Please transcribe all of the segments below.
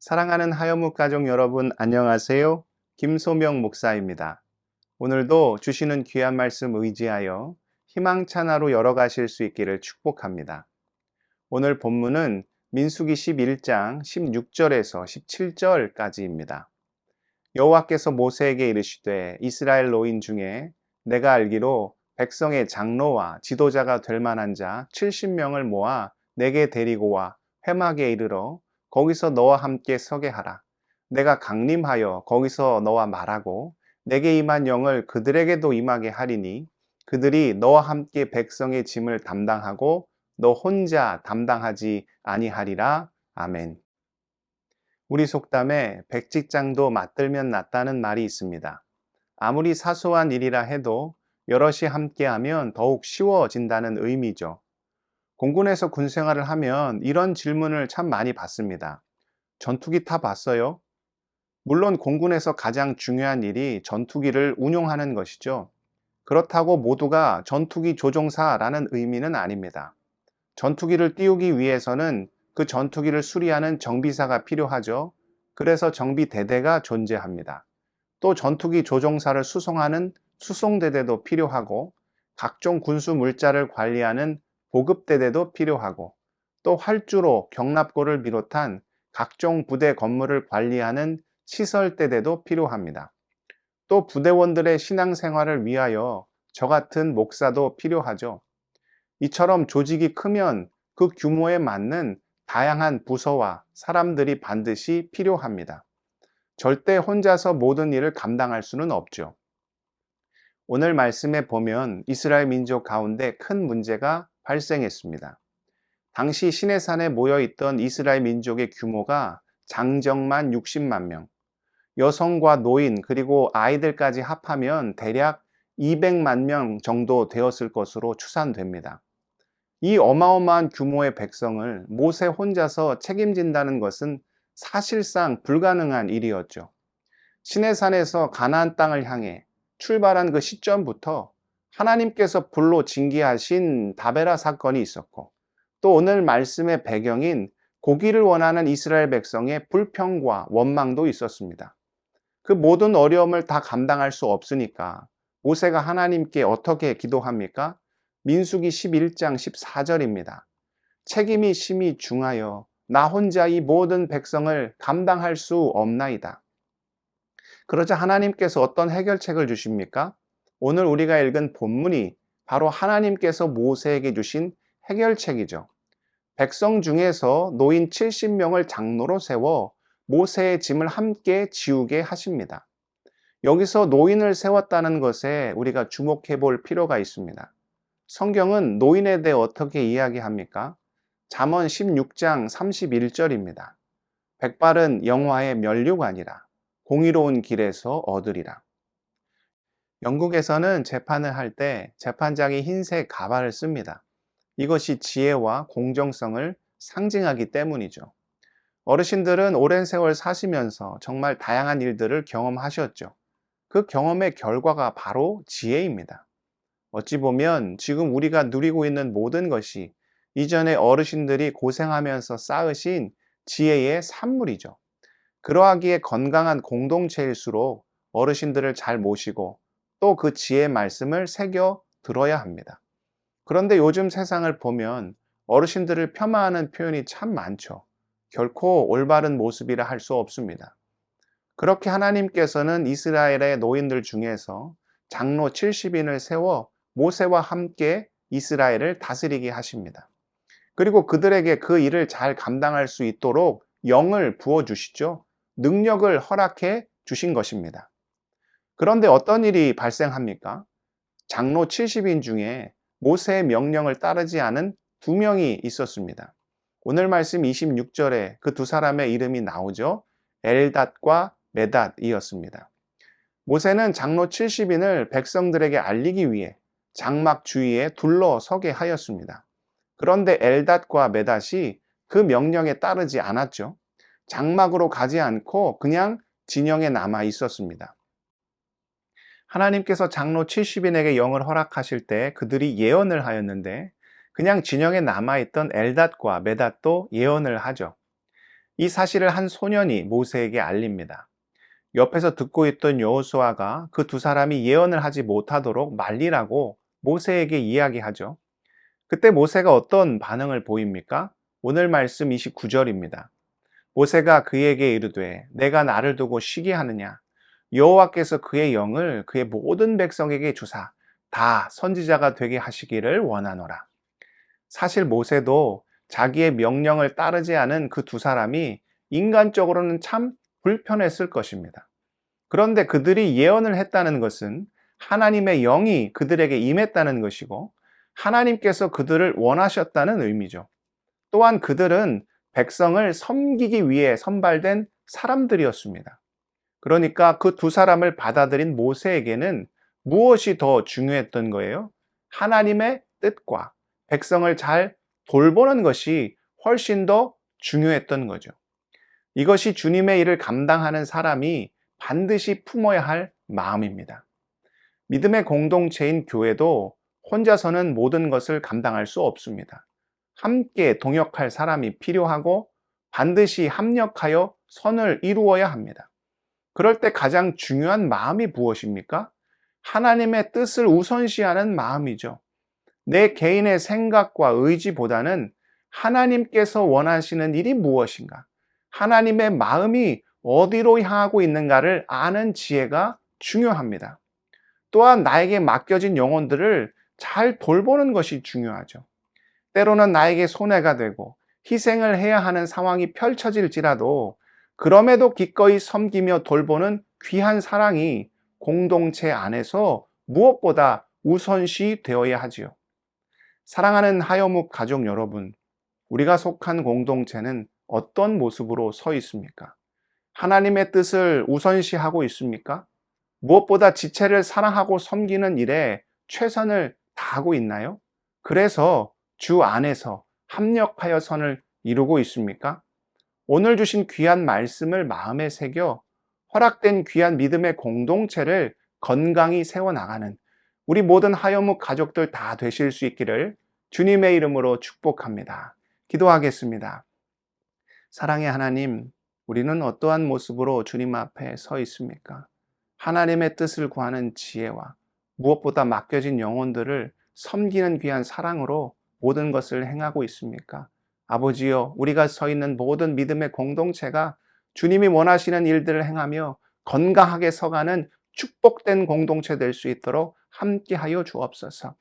사랑하는 하여묵 가족 여러분, 안녕하세요. 김소명 목사입니다. 오늘도 주시는 귀한 말씀 의지하여 희망찬 하루 열어가실 수 있기를 축복합니다. 오늘 본문은 민수기 11장 16절에서 17절까지입니다. 여호와께서 모세에게 이르시되 이스라엘 노인 중에 내가 알기로 백성의 장로와 지도자가 될 만한 자 70명을 모아 내게 데리고 와 회막에 이르러 거기서 너와 함께 서게 하라. 내가 강림하여 거기서 너와 말하고 내게 임한 영을 그들에게도 임하게 하리니 그들이 너와 함께 백성의 짐을 담당하고 너 혼자 담당하지 아니하리라. 아멘. 우리 속담에 백직장도 맞들면 낫다는 말이 있습니다. 아무리 사소한 일이라 해도 여럿이 함께하면 더욱 쉬워진다는 의미죠. 공군에서 군 생활을 하면 이런 질문을 참 많이 받습니다. 전투기 타봤어요? 물론 공군에서 가장 중요한 일이 전투기를 운용하는 것이죠. 그렇다고 모두가 전투기 조종사라는 의미는 아닙니다. 전투기를 띄우기 위해서는 그 전투기를 수리하는 정비사가 필요하죠. 그래서 정비대대가 존재합니다. 또 전투기 조종사를 수송하는 수송대대도 필요하고 각종 군수 물자를 관리하는 보급대대도 필요하고 또 활주로, 경납고를 비롯한 각종 부대 건물을 관리하는 시설대대도 필요합니다. 또 부대원들의 신앙생활을 위하여 저 같은 목사도 필요하죠. 이처럼 조직이 크면 그 규모에 맞는 다양한 부서와 사람들이 반드시 필요합니다. 절대 혼자서 모든 일을 감당할 수는 없죠. 오늘 말씀에 보면 이스라엘 민족 가운데 큰 문제가 발생했습니다. 당시 시내산에 모여 있던 이스라엘 민족의 규모가 장정만 60만 명, 여성과 노인 그리고 아이들까지 합하면 대략 200만 명 정도 되었을 것으로 추산됩니다. 이 어마어마한 규모의 백성을 모세 혼자서 책임진다는 것은 사실상 불가능한 일이었죠. 시내산에서 가나안 땅을 향해 출발한 그 시점부터 하나님께서 불로 징계하신 다베라 사건이 있었고 또 오늘 말씀의 배경인 고기를 원하는 이스라엘 백성의 불평과 원망도 있었습니다. 그 모든 어려움을 다 감당할 수 없으니까 모세가 하나님께 어떻게 기도합니까? 민수기 11장 14절입니다. 책임이 심히 중하여 나 혼자 이 모든 백성을 감당할 수 없나이다. 그러자 하나님께서 어떤 해결책을 주십니까? 오늘 우리가 읽은 본문이 바로 하나님께서 모세에게 주신 해결책이죠. 백성 중에서 노인 70명을 장로로 세워 모세의 짐을 함께 지우게 하십니다. 여기서 노인을 세웠다는 것에 우리가 주목해 볼 필요가 있습니다. 성경은 노인에 대해 어떻게 이야기합니까? 잠언 16장 31절입니다. 백발은 영화의 면류관이라 공의로운 길에서 얻으리라. 영국에서는 재판을 할 때 재판장이 흰색 가발을 씁니다. 이것이 지혜와 공정성을 상징하기 때문이죠. 어르신들은 오랜 세월 사시면서 정말 다양한 일들을 경험하셨죠. 그 경험의 결과가 바로 지혜입니다. 어찌 보면 지금 우리가 누리고 있는 모든 것이 이전에 어르신들이 고생하면서 쌓으신 지혜의 산물이죠. 그러하기에 건강한 공동체일수록 어르신들을 잘 모시고 또 그 지혜의 말씀을 새겨 들어야 합니다. 그런데 요즘 세상을 보면 어르신들을 폄하하는 표현이 참 많죠. 결코 올바른 모습이라 할 수 없습니다. 그렇게 하나님께서는 이스라엘의 노인들 중에서 장로 70인을 세워 모세와 함께 이스라엘을 다스리게 하십니다. 그리고 그들에게 그 일을 잘 감당할 수 있도록 영을 부어주시죠. 능력을 허락해 주신 것입니다. 그런데 어떤 일이 발생합니까? 장로 70인 중에 모세의 명령을 따르지 않은 2명이 있었습니다. 오늘 말씀 26절에 그 두 사람의 이름이 나오죠. 엘닷과 메닷이었습니다. 모세는 장로 70인을 백성들에게 알리기 위해 장막 주위에 둘러서게 하였습니다. 그런데 엘닷과 메닷이 그 명령에 따르지 않았죠. 장막으로 가지 않고 그냥 진영에 남아 있었습니다. 하나님께서 장로 70인에게 영을 허락하실 때 그들이 예언을 하였는데 그냥 진영에 남아있던 엘닷과 메닷도 예언을 하죠. 이 사실을 한 소년이 모세에게 알립니다. 옆에서 듣고 있던 여호수아가 그 두 사람이 예언을 하지 못하도록 말리라고 모세에게 이야기하죠. 그때 모세가 어떤 반응을 보입니까? 오늘 말씀 29절입니다. 모세가 그에게 이르되 내가 나를 두고 쉬게 하느냐? 여호와께서 그의 영을 그의 모든 백성에게 주사 다 선지자가 되게 하시기를 원하노라. 사실 모세도 자기의 명령을 따르지 않은 그 두 사람이 인간적으로는 참 불편했을 것입니다. 그런데 그들이 예언을 했다는 것은 하나님의 영이 그들에게 임했다는 것이고 하나님께서 그들을 원하셨다는 의미죠. 또한 그들은 백성을 섬기기 위해 선발된 사람들이었습니다. 그러니까 그 두 사람을 받아들인 모세에게는 무엇이 더 중요했던 거예요? 하나님의 뜻과 백성을 잘 돌보는 것이 훨씬 더 중요했던 거죠. 이것이 주님의 일을 감당하는 사람이 반드시 품어야 할 마음입니다. 믿음의 공동체인 교회도 혼자서는 모든 것을 감당할 수 없습니다. 함께 동역할 사람이 필요하고 반드시 합력하여 선을 이루어야 합니다. 그럴 때 가장 중요한 마음이 무엇입니까? 하나님의 뜻을 우선시하는 마음이죠. 내 개인의 생각과 의지보다는 하나님께서 원하시는 일이 무엇인가? 하나님의 마음이 어디로 향하고 있는가를 아는 지혜가 중요합니다. 또한 나에게 맡겨진 영혼들을 잘 돌보는 것이 중요하죠. 때로는 나에게 손해가 되고 희생을 해야 하는 상황이 펼쳐질지라도 그럼에도 기꺼이 섬기며 돌보는 귀한 사랑이 공동체 안에서 무엇보다 우선시 되어야 하지요. 사랑하는 하여묵 가족 여러분, 우리가 속한 공동체는 어떤 모습으로 서 있습니까? 하나님의 뜻을 우선시하고 있습니까? 무엇보다 지체를 사랑하고 섬기는 일에 최선을 다하고 있나요? 그래서 주 안에서 합력하여 선을 이루고 있습니까? 오늘 주신 귀한 말씀을 마음에 새겨 허락된 귀한 믿음의 공동체를 건강히 세워나가는 우리 모든 하여묵 가족들 다 되실 수 있기를 주님의 이름으로 축복합니다. 기도하겠습니다. 사랑의 하나님, 우리는 어떠한 모습으로 주님 앞에 서 있습니까? 하나님의 뜻을 구하는 지혜와 무엇보다 맡겨진 영혼들을 섬기는 귀한 사랑으로 모든 것을 행하고 있습니까? 아버지여, 우리가 서 있는 모든 믿음의 공동체가 주님이 원하시는 일들을 행하며 건강하게 서가는 축복된 공동체 될 수 있도록 함께하여 주옵소서.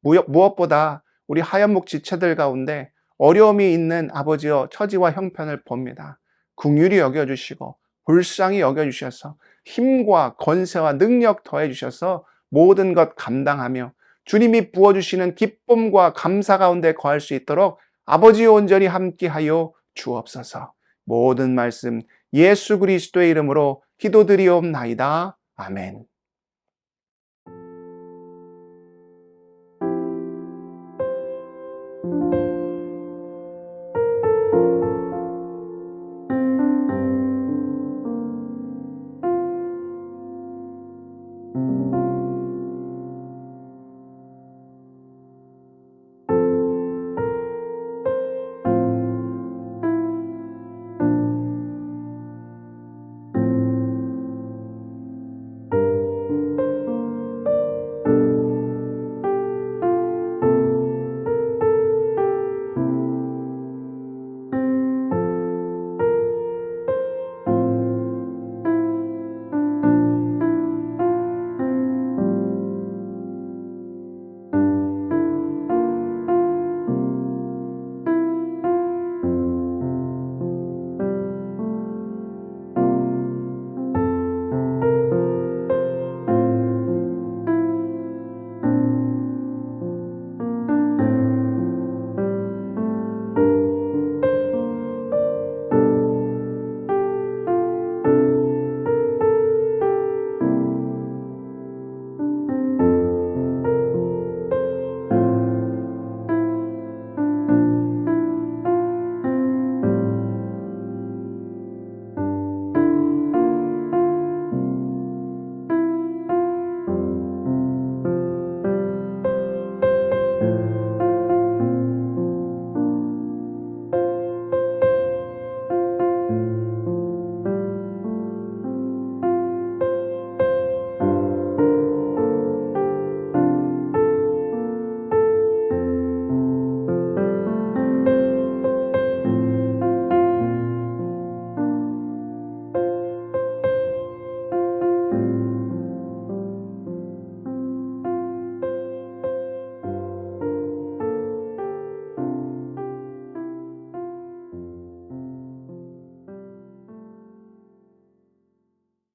무엇보다 우리 하얀목 지체들 가운데 어려움이 있는 아버지여 처지와 형편을 봅니다. 긍휼히 여겨주시고 불쌍히 여겨주셔서 힘과 권세와 능력 더해주셔서 모든 것 감당하며 주님이 부어주시는 기쁨과 감사 가운데 거할 수 있도록 아버지여 온전히 함께하여 주옵소서. 모든 말씀 예수 그리스도의 이름으로 기도드리옵나이다. 아멘.